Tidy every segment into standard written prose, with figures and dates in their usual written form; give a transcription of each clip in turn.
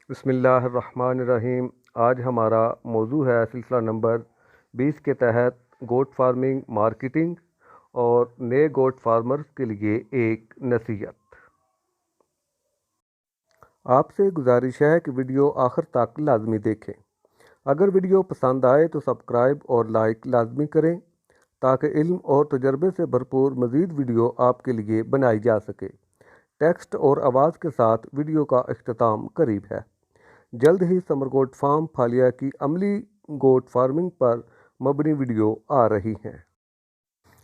بسم اللہ الرحمن الرحیم۔ آج ہمارا موضوع ہے سلسلہ نمبر 20 کے تحت گوٹ فارمنگ مارکیٹنگ اور نئے گوٹ فارمرز کے لیے ایک نصیحت۔ آپ سے گزارش ہے کہ ویڈیو آخر تک لازمی دیکھیں۔ اگر ویڈیو پسند آئے تو سبسکرائب اور لائک لازمی کریں تاکہ علم اور تجربے سے بھرپور مزید ویڈیو آپ کے لیے بنائی جا سکے۔ ٹیکسٹ اور آواز کے ساتھ ویڈیو کا اختتام قریب ہے۔ جلد ہی سمر گوٹ فارم پھالیا کی عملی گوٹ فارمنگ پر مبنی ویڈیو آ رہی ہیں۔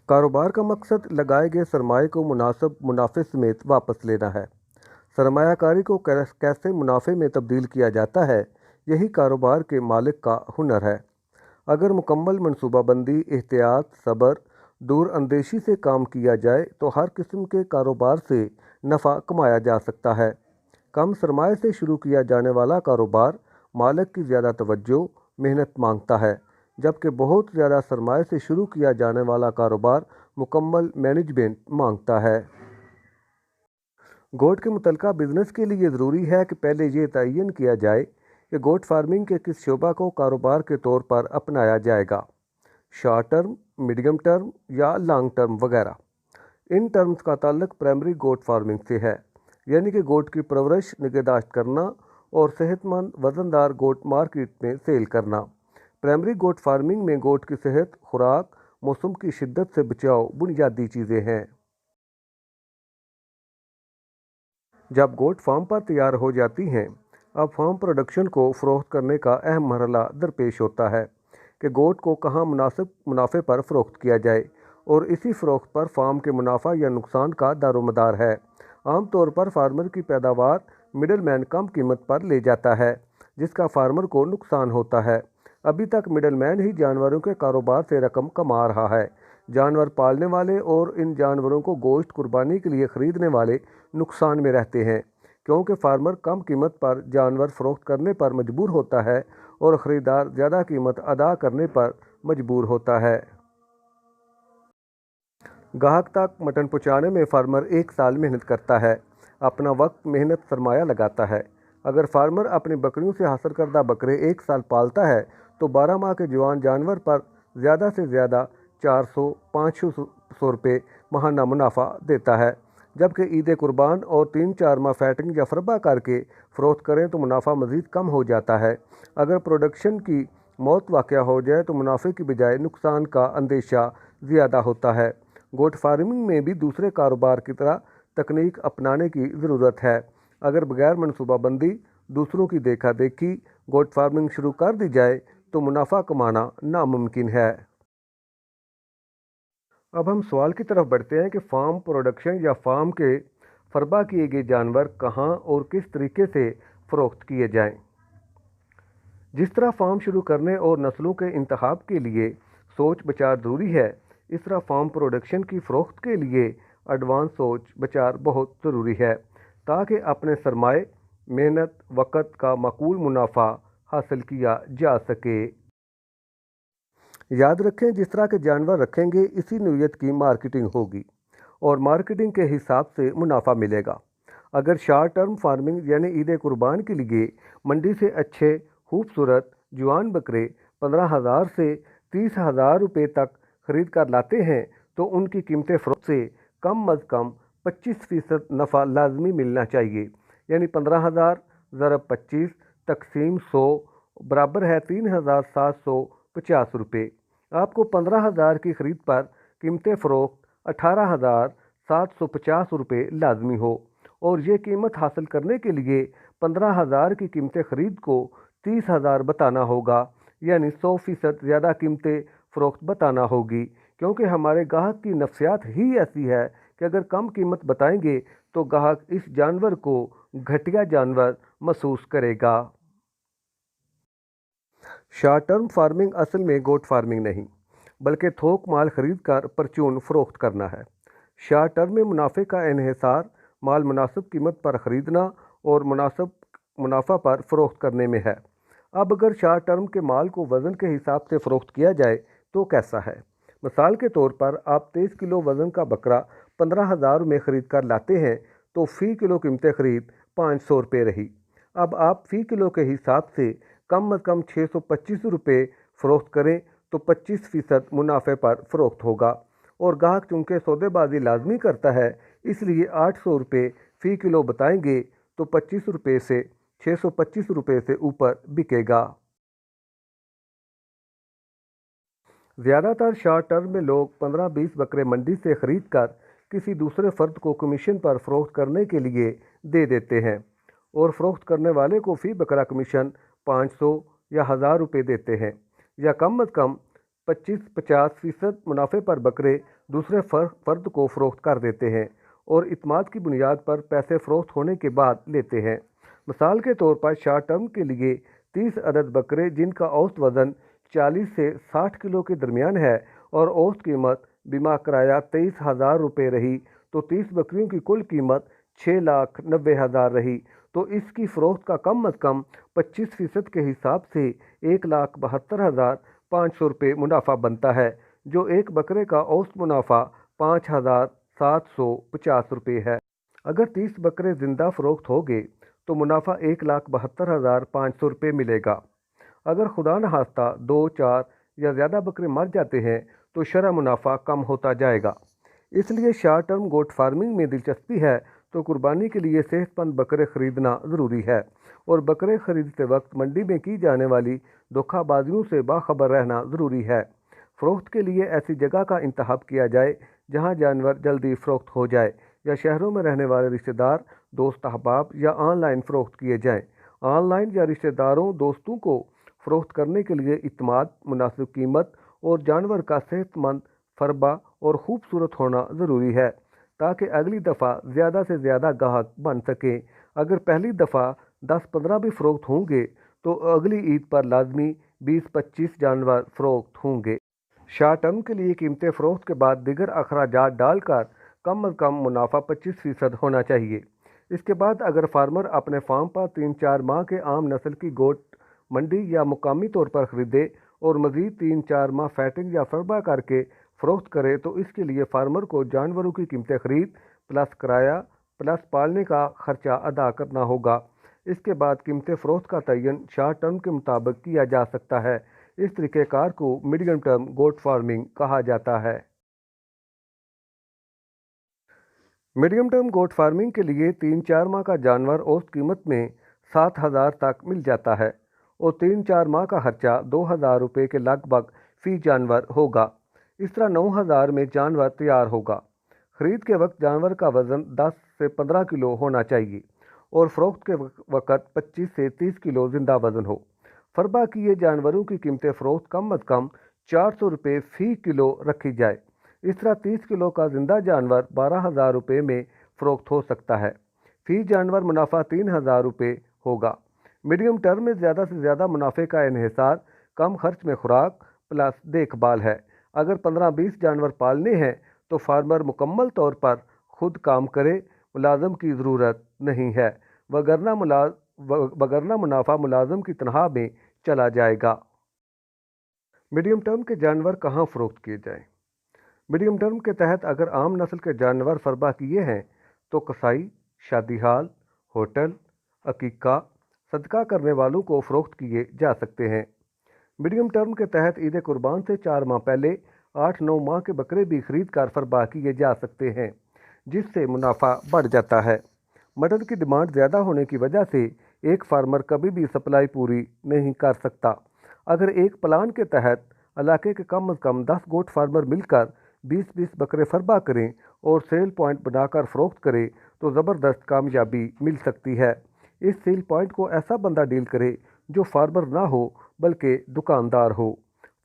کاروبار کا مقصد لگائے گئے سرمایہ کو مناسب منافع سمیت واپس لینا ہے۔ سرمایہ کاری کو کیسے منافع میں تبدیل کیا جاتا ہے، یہی کاروبار کے مالک کا ہنر ہے۔ اگر مکمل منصوبہ بندی، احتیاط، صبر، دور اندیشی سے کام کیا جائے تو ہر قسم کے کاروبار سے نفع کمایا جا سکتا ہے۔ کم سرمایہ سے شروع کیا جانے والا کاروبار مالک کی زیادہ توجہ، محنت مانگتا ہے، جبکہ بہت زیادہ سرمایہ سے شروع کیا جانے والا کاروبار مکمل مینجمنٹ مانگتا ہے۔ گوٹ کے متعلقہ بزنس کے لیے ضروری ہے کہ پہلے یہ تعین کیا جائے کہ گوٹ فارمنگ کے کس شعبہ کو کاروبار کے طور پر اپنایا جائے گا، شارٹ ٹرم، میڈیم ٹرم یا لانگ ٹرم وغیرہ۔ ان ٹرمز کا تعلق پرائمری گوٹ فارمنگ سے ہے، یعنی کہ گوٹ کی پرورش، نگہداشت کرنا اور صحت مند وزن دار گوٹ مارکیٹ میں سیل کرنا۔ پرائمری گوٹ فارمنگ میں گوٹ کی صحت، خوراک، موسم کی شدت سے بچاؤ بنیادی چیزیں ہیں۔ جب گوٹ فارم پر تیار ہو جاتی ہیں، اب فارم پروڈکشن کو فروخت کرنے کا اہم مرحلہ درپیش ہوتا ہے کہ گوٹ کو کہاں مناسب منافع پر فروخت کیا جائے، اور اسی فروخت پر فارم کے منافع یا نقصان کا دار و مدار ہے۔ عام طور پر فارمر کی پیداوار مڈل مین کم قیمت پر لے جاتا ہے، جس کا فارمر کو نقصان ہوتا ہے۔ ابھی تک مڈل مین ہی جانوروں کے کاروبار سے رقم کما رہا ہے۔ جانور پالنے والے اور ان جانوروں کو گوشت قربانی کے لیے خریدنے والے نقصان میں رہتے ہیں، کیونکہ فارمر کم قیمت پر جانور فروخت کرنے پر مجبور ہوتا ہے اور خریدار زیادہ قیمت ادا کرنے پر مجبور ہوتا ہے۔ گاہک تک مٹن پہنچانے میں فارمر 1 سال محنت کرتا ہے، اپنا وقت، محنت، سرمایہ لگاتا ہے۔ اگر فارمر اپنی بکریوں سے حاصل کردہ بکرے 1 سال پالتا ہے تو 12 ماہ کے جوان جانور پر زیادہ سے زیادہ 400-500 روپے ماہانہ منافع دیتا ہے، جبکہ عید قربان اور 3-4 ماہ فیٹنگ یا فربہ کر کے فروخت کریں تو منافع مزید کم ہو جاتا ہے۔ اگر پروڈکشن کی موت واقع ہو جائے تو منافع کی بجائے نقصان کا اندیشہ زیادہ ہوتا ہے۔ گوٹ فارمنگ میں بھی دوسرے کاروبار کی طرح تکنیک اپنانے کی ضرورت ہے۔ اگر بغیر منصوبہ بندی، دوسروں کی دیکھا دیکھی گوٹ فارمنگ شروع کر دی جائے تو منافع کمانا ناممکن ہے۔ اب ہم سوال کی طرف بڑھتے ہیں کہ فارم پروڈکشن یا فارم کے فربہ کیے گئے جانور کہاں اور کس طریقے سے فروخت کیے جائیں۔ جس طرح فارم شروع کرنے اور نسلوں کے انتخاب کے لیے سوچ بچار ضروری ہے، اس طرح فارم پروڈکشن کی فروخت کے لیے ایڈوانس سوچ بچار بہت ضروری ہے تاکہ اپنے سرمایہ، محنت، وقت کا معقول منافع حاصل کیا جا سکے۔ یاد رکھیں، جس طرح کے جانور رکھیں گے اسی نوعیت کی مارکیٹنگ ہوگی اور مارکیٹنگ کے حساب سے منافع ملے گا۔ اگر شارٹ ٹرم فارمنگ یعنی عید قربان کے لیے منڈی سے اچھے خوبصورت جوان بکرے 15,000 سے 30,000 روپے تک خرید کر لاتے ہیں تو ان کی قیمت فروخت سے کم از کم 25% نفع لازمی ملنا چاہیے، یعنی 15,000 ضرب 25 تقسیم 100 برابر ہے 3,750 روپے۔ آپ کو 15,000 کی خرید پر قیمت فروخت 18,750 روپے لازمی ہو، اور یہ قیمت حاصل کرنے کے لیے 15,000 کی قیمت خرید کو 30,000 بتانا ہوگا، یعنی 100% زیادہ قیمت فروخت بتانا ہوگی، کیونکہ ہمارے گاہک کی نفسیات ہی ایسی ہے کہ اگر کم قیمت بتائیں گے تو گاہک اس جانور کو گھٹیا جانور محسوس کرے گا۔ شارٹ ٹرم فارمنگ اصل میں گوٹ فارمنگ نہیں، بلکہ تھوک مال خرید کر پرچون فروخت کرنا ہے۔ شارٹ ٹرم میں منافع کا انحصار مال مناسب قیمت پر خریدنا اور مناسب منافع پر فروخت کرنے میں ہے۔ اب اگر شارٹ ٹرم کے مال کو وزن کے حساب سے فروخت کیا جائے تو کیسا ہے؟ مثال کے طور پر آپ 23 کلو وزن کا بکرا 15,000 میں خرید کر لاتے ہیں تو فی کلو قیمت خرید 500 روپے رہی۔ اب آپ فی کلو کے حساب سے کم از کم 625 روپے فروخت کریں تو 25% منافع پر فروخت ہوگا، اور گاہک چونکہ سودے بازی لازمی کرتا ہے اس لیے 800 روپے فی کلو بتائیں گے تو 25 روپے سے 625 روپے سے اوپر بکے گا۔ زیادہ تر شارٹ ٹرم میں لوگ 15-20 بکرے منڈی سے خرید کر کسی دوسرے فرد کو کمیشن پر فروخت کرنے کے لیے دے دیتے ہیں، اور فروخت کرنے والے کو فی بکرا کمیشن 500 یا 1000 روپے دیتے ہیں، یا کم از کم 25-50% منافع پر بکرے دوسرے فرد کو فروخت کر دیتے ہیں، اور اعتماد کی بنیاد پر پیسے فروخت ہونے کے بعد لیتے ہیں۔ مثال کے طور پر شارٹ ٹرم کے لیے 30 عدد بکرے جن کا اوسط وزن 40 سے 60 کلو کے درمیان ہے اور اوسط قیمت بیمہ کرایہ 23,000 روپے رہی تو 30 بکریوں کی کل قیمت 6,90,000 رہی تو اس کی فروخت کا کم از کم 25% کے حساب سے 1,72,500 روپے منافع بنتا ہے، جو ایک بکرے کا اوسط منافع 5,750 روپے ہے۔ اگر 30 بکرے زندہ فروخت ہوگے تو منافع 1,72,500 روپے ملے گا۔ اگر خدا نخواستہ 2، 4 یا زیادہ بکرے مر جاتے ہیں تو شرح منافع کم ہوتا جائے گا۔ اس لیے شارٹ ٹرم گوٹ فارمنگ میں دلچسپی ہے تو قربانی کے لیے صحت مند بکرے خریدنا ضروری ہے، اور بکرے خریدتے وقت منڈی میں کی جانے والی دھوکہ بازیوں سے باخبر رہنا ضروری ہے۔ فروخت کے لیے ایسی جگہ کا انتخاب کیا جائے جہاں جانور جلدی فروخت ہو جائے، یا شہروں میں رہنے والے رشتہ دار، دوست احباب، یا آن لائن فروخت کیے جائیں۔ آن لائن یا رشتہ داروں دوستوں کو فروخت کرنے کے لیے اعتماد، مناسب قیمت اور جانور کا صحت مند فربہ اور خوبصورت ہونا ضروری ہے تاکہ اگلی دفعہ زیادہ سے زیادہ گاہک بن سکیں۔ اگر پہلی دفعہ 10-15 بھی فروخت ہوں گے تو اگلی عید پر لازمی 20-25 جانور فروخت ہوں گے۔ شارٹ ٹرم کے لیے قیمتیں فروخت کے بعد دیگر اخراجات ڈال کر کم از کم منافع 25% ہونا چاہیے۔ اس کے بعد اگر فارمر اپنے فارم پر 3-4 ماہ کے عام نسل کی گوٹ منڈی یا مقامی طور پر خریدے اور مزید 3-4 ماہ فیٹنگ یا فربہ کر کے فروخت کرے تو اس کے لیے فارمر کو جانوروں کی قیمت خرید پلس کرایہ پلس پالنے کا خرچہ ادا کرنا ہوگا۔ اس کے بعد قیمت فروخت کا تعین شارٹ ٹرم کے مطابق کیا جا سکتا ہے۔ اس طریقہ کار کو میڈیم ٹرم گوٹ فارمنگ کہا جاتا ہے۔ میڈیم ٹرم گوٹ فارمنگ کے لیے 3-4 ماہ کا جانور اوسط قیمت میں 7,000 تک مل جاتا ہے، اور 3-4 ماہ کا خرچہ 2,000 روپے کے لگ بھگ فی جانور ہوگا۔ اس طرح 9,000 میں جانور تیار ہوگا۔ خرید کے وقت جانور کا وزن 10 سے 15 کلو ہونا چاہیے، اور فروخت کے وقت 25 سے 30 کلو زندہ وزن ہو۔ فربہ کیے جانوروں کی قیمت فروخت کم از کم 400 روپے فی کلو رکھی جائے۔ اس طرح 30 کلو کا زندہ جانور 12,000 روپے میں فروخت ہو سکتا ہے۔ فی جانور منافع 3,000 روپے ہوگا۔ میڈیم ٹرم میں زیادہ سے زیادہ منافع کا انحصار کم خرچ میں خوراک پلس دیکھ بھال ہے۔ اگر 15-20 جانور پالنے ہیں تو فارمر مکمل طور پر خود کام کرے، ملازم کی ضرورت نہیں ہے، وگرنہ منافع ملازم کی تنخواہ میں چلا جائے گا۔ میڈیم ٹرم کے جانور کہاں فروخت کیے جائیں؟ میڈیم ٹرم کے تحت اگر عام نسل کے جانور فربہ کیے ہیں تو کسائی، شادی ہال، ہوٹل، عقیقہ، صدقہ کرنے والوں کو فروخت کیے جا سکتے ہیں۔ میڈیم ٹرم کے تحت عید قربان سے 4 ماہ پہلے 8-9 ماہ کے بکرے بھی خرید کر فربہ کیے جا سکتے ہیں، جس سے منافع بڑھ جاتا ہے۔ مٹن کی ڈیمانڈ زیادہ ہونے کی وجہ سے ایک فارمر کبھی بھی سپلائی پوری نہیں کر سکتا۔ اگر ایک پلان کے تحت علاقے کے کم از کم 10 گوٹ فارمر مل کر 20-20 بکرے فربہ کریں اور سیل پوائنٹ بنا کر فروخت کریں تو زبردست کامیابی مل سکتی ہے۔ اس سیل پوائنٹ کو ایسا بندہ ڈیل کرے جو فارمر نہ ہو بلکہ دکاندار ہو۔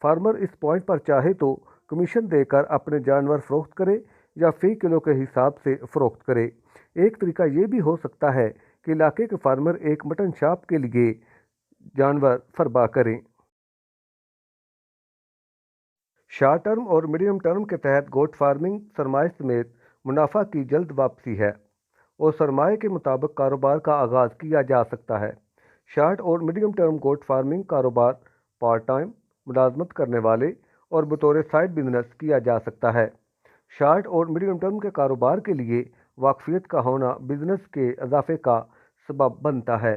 فارمر اس پوائنٹ پر چاہے تو کمیشن دے کر اپنے جانور فروخت کرے یا فی کلو کے حساب سے فروخت کرے۔ ایک طریقہ یہ بھی ہو سکتا ہے کہ علاقے کے فارمر ایک مٹن شاپ کے لیے جانور فربہ کریں۔ شارٹ ٹرم اور میڈیم ٹرم کے تحت گوٹ فارمنگ سرمایہ سمیت منافع کی جلد واپسی ہے، اور سرمایہ کے مطابق کاروبار کا آغاز کیا جا سکتا ہے۔ شارٹ اور میڈیم ٹرم گوٹ فارمنگ کاروبار پارٹ ٹائم، ملازمت کرنے والے اور بطور سائیڈ بزنس کیا جا سکتا ہے۔ شارٹ اور میڈیم ٹرم کے کاروبار کے لیے واقفیت کا ہونا بزنس کے اضافے کا سبب بنتا ہے۔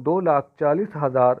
2,40,000